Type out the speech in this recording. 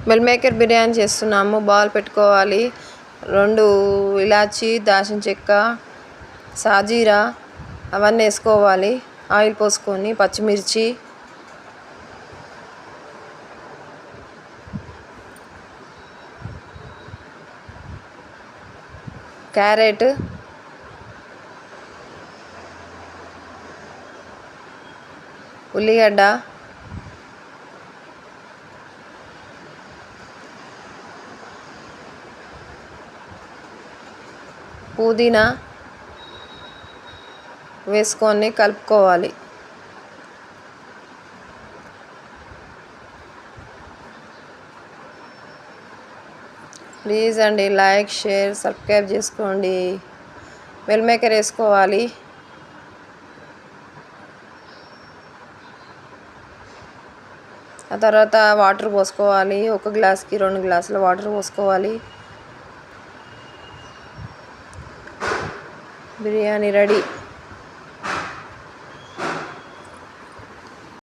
Meal maker biryani చేస్తున్నాము. Bowl పెట్టుకోవాలి. 2 ఇలాచి, దాల్చిన చెక్క, సాజీరా అవన్నీ వేసుకోవాలి. ఆయిల్ పోసుకొని పచ్చిమిర్చి, క్యారెట్, ఉల్లిగడ్డ, పుదీనా వేసుకొని కలుపుకోవాలి. ప్లీజ్ అండి లైక్, షేర్, సబ్స్క్రైబ్ చేసుకోండి. మిల్ మేకర్ వేసుకోవాలి. ఆ తర్వాత వాటర్ పోసుకోవాలి. 1 గ్లాస్కి 2 గ్లాసుల వాటర్ పోసుకోవాలి. బిర్యానీ రెడీ.